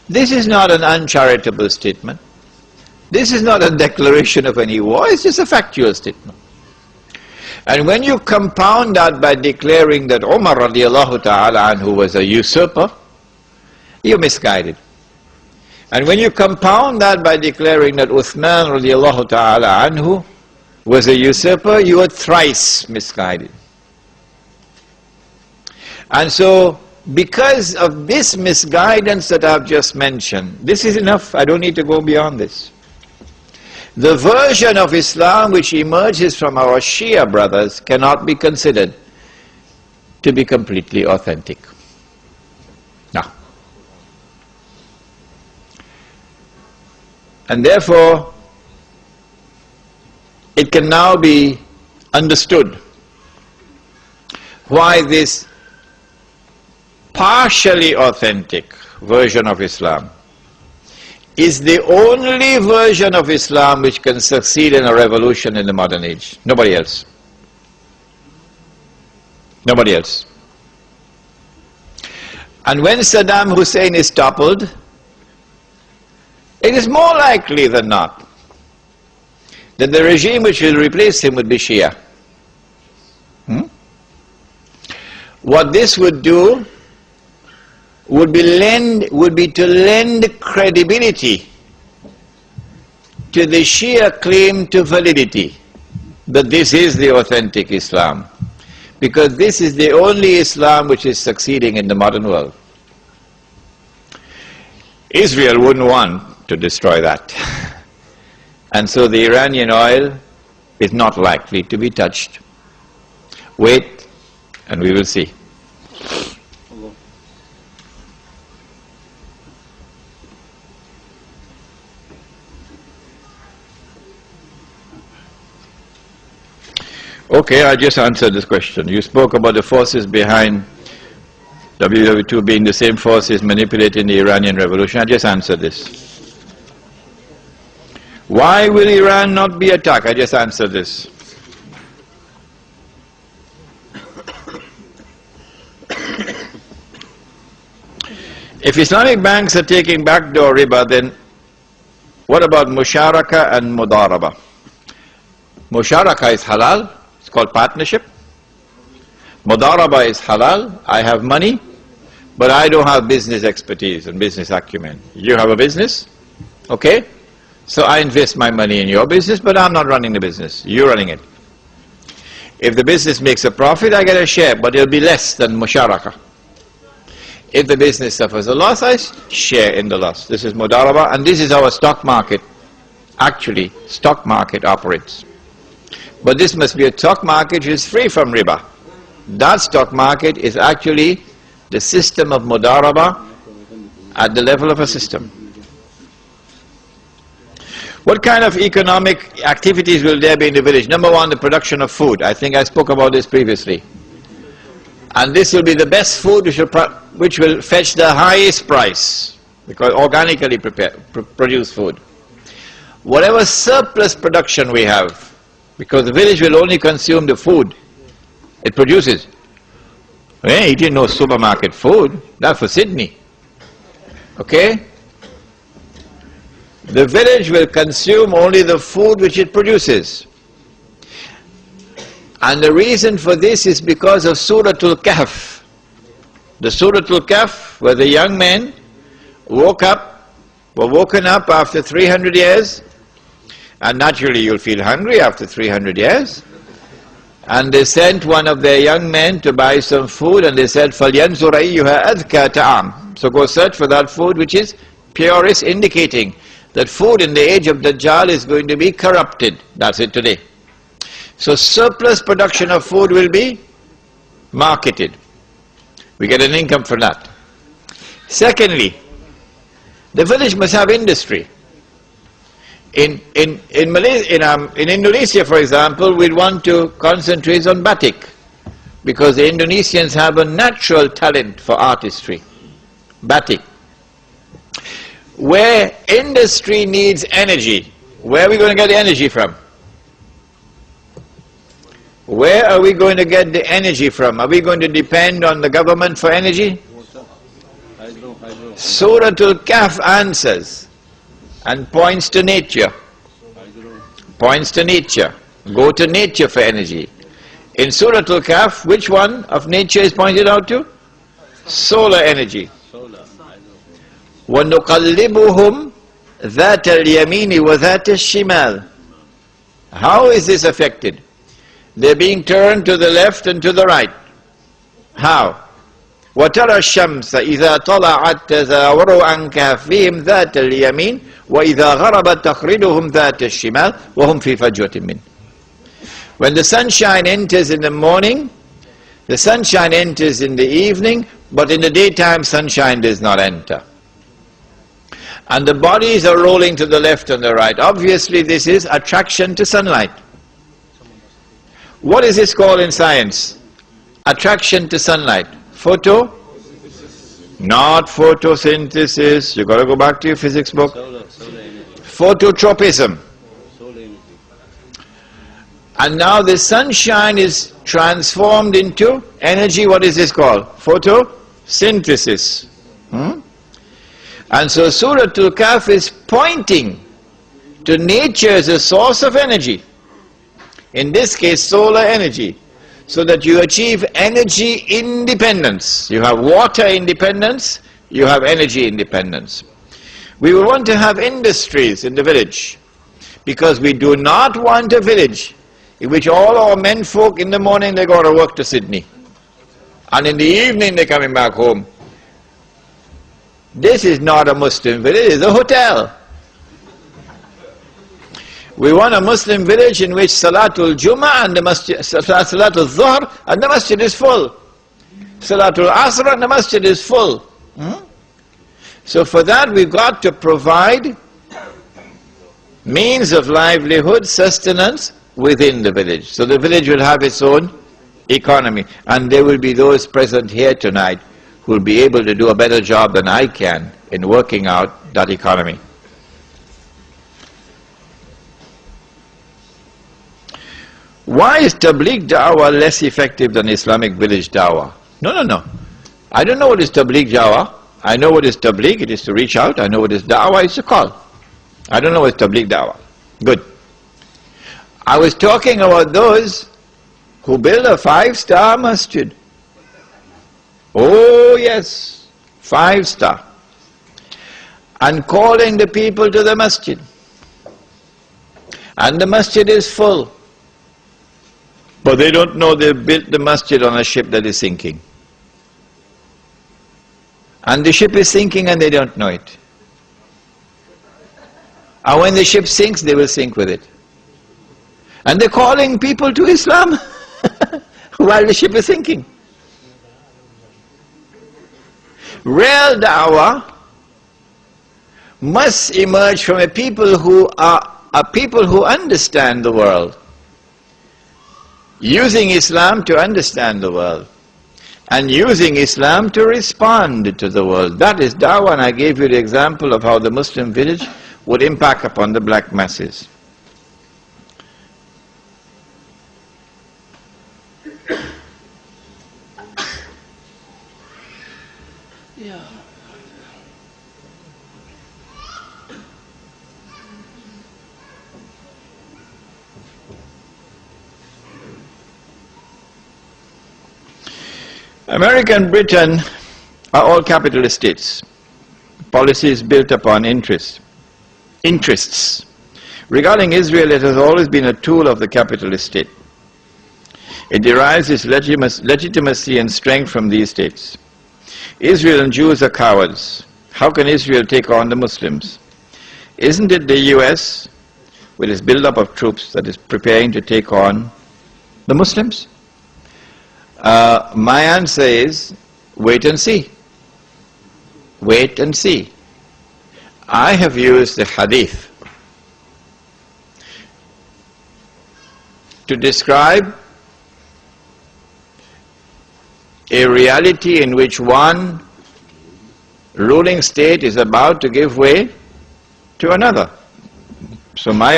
This is not an uncharitable statement. This is not a declaration of any war, it's just a factual statement. And when you compound that by declaring that Umar radiallahu ta'ala anhu was a usurper, you're misguided. And when you compound that by declaring that Uthman radiallahu ta'ala anhu was a usurper, you are thrice misguided. And so, because of this misguidance that I've just mentioned, this is enough, I don't need to go beyond this. The version of Islam which emerges from our Shia brothers cannot be considered to be completely authentic. Now, and therefore, it can now be understood why this partially authentic version of Islam is the only version of Islam which can succeed in a revolution in the modern age. Nobody else. Nobody else. And when Saddam Hussein is toppled, it is more likely than not that the regime which will replace him would be Shia. What this would do would be to lend credibility to the Shia claim to validity, that this is the authentic Islam, because this is the only Islam which is succeeding in the modern world. Israel wouldn't want to destroy that. And so the Iranian oil is not likely to be touched. Wait, and we will see. Okay, I just answered this question. You spoke about the forces behind WW2 being the same forces manipulating the Iranian revolution. I just answered this. Why will Iran not be attacked? I just answered this. If Islamic banks are taking backdoor riba, then what about musharaka and mudaraba? Musharaka is halal. It's called partnership. Mudaraba is halal. I have money, but I don't have business expertise and business acumen. You have a business, okay? So I invest my money in your business, but I'm not running the business. You're running it. If the business makes a profit, I get a share, but it'll be less than musharaka. If the business suffers a loss, I share in the loss. This is mudaraba, and this is how a stock market, actually, stock market operates. But this must be a stock market which is free from riba. That stock market is actually the system of mudaraba at the level of a system. What kind of economic activities will there be in the village? Number one, the production of food. I think I spoke about this previously. And this will be the best food which will fetch the highest price, because organically produced food. Whatever surplus production we have, because the village will only consume the food it produces. We ain't eating no supermarket food, that's for Sydney. Okay? The village will consume only the food which it produces. And the reason for this is because of Suratul Kahf. The Suratul Kahf, where the young men were woken up after 300 years, and naturally you'll feel hungry after 300 years, and they sent one of their young men to buy some food, and they said, فَلْيَنْزُرَ أَيُّهَا أَذْكَى تَعَامٍ. So go search for that food which is purest, indicating that food in the age of Dajjal is going to be corrupted. That's it today. So surplus production of food will be marketed. We get an income for that. Secondly, the village must have industry. In Indonesia, for example, we'd want to concentrate on batik, because the Indonesians have a natural talent for artistry. Batik. Where industry needs energy, where are we going to get the energy from? Where are we going to get the energy from? Are we going to depend on the government for energy? Surah Al-Kahf answers and points to nature. Points to nature. Go to nature for energy. In Surah Al-Kahf, which one of nature is pointed out to? Solar energy. وَنُقَلِّبُهُمْ ذَاتَ الْيَمِينِ وَذَاتَ الشِّمَالِ. How is this affected? They're being turned to the left and to the right. How? وَتَرَى الشَّمْسَ إِذَا طَلَعَتْ تَزَاوَرُ عَنْ كَهْفِهِمْ ذَاتَ الْيَمِينِ وَإِذَا غَرَبَتْ تَقْرِضُهُمْ ذَاتَ الشِّمَالِ وَهُمْ فِي فَجْوَةٍ مِّنْهُ. When the sunshine enters in the morning, the sunshine enters in the evening, but in the daytime sunshine does not enter. And the bodies are rolling to the left and the right. Obviously this is attraction to sunlight. What is this called in science? Attraction to sunlight. Photo? Not photosynthesis. You got to go back to your physics book. Phototropism. And now the sunshine is transformed into energy. What is this called? Photosynthesis. And so Surah Al-Kahf is pointing to nature as a source of energy. In this case, solar energy. So that you achieve energy independence. You have water independence, you have energy independence. We will want to have industries in the village, because we do not want a village in which all our men folk in the morning they go to work to Sydney, and in the evening they're coming back home. This is not a Muslim village, it's a hotel. We want a Muslim village in which Salatul Jummah and the Masjid, Salatul Dhuhr and the Masjid is full. Salatul Asr and the Masjid is full. So for that we've got to provide means of livelihood, sustenance within the village. So the village will have its own economy. And there will be those present here tonight who will be able to do a better job than I can in working out that economy. Why is Tabligh Dawah less effective than Islamic village Dawah? No. I don't know what is Tabligh Dawah. I know what is Tabligh, it is to reach out. I know what is Dawah, it's to call. I don't know what is Tabligh Dawah. Good. I was talking about those who build a 5-star masjid. Oh yes, 5-star. And calling the people to the masjid. And the masjid is full. But they don't know they built the masjid on a ship that is sinking. And the ship is sinking and they don't know it. And when the ship sinks, they will sink with it. And they're calling people to Islam while the ship is sinking. Real da'wah must emerge from a people who understand the world, using Islam to understand the world, and using Islam to respond to the world. That is da'wah, and I gave you the example of how the Muslim village would impact upon the black masses. America and Britain are all capitalist states. Policies built upon interests. Regarding Israel, it has always been a tool of the capitalist state. It derives its legitimacy and strength from these states. Israel and Jews are cowards. How can Israel take on the Muslims? Isn't it the US, with its build-up of troops, that is preparing to take on the Muslims? My answer is, wait and see. Wait and see. I have used the hadith to describe a reality in which one ruling state is about to give way to another. So my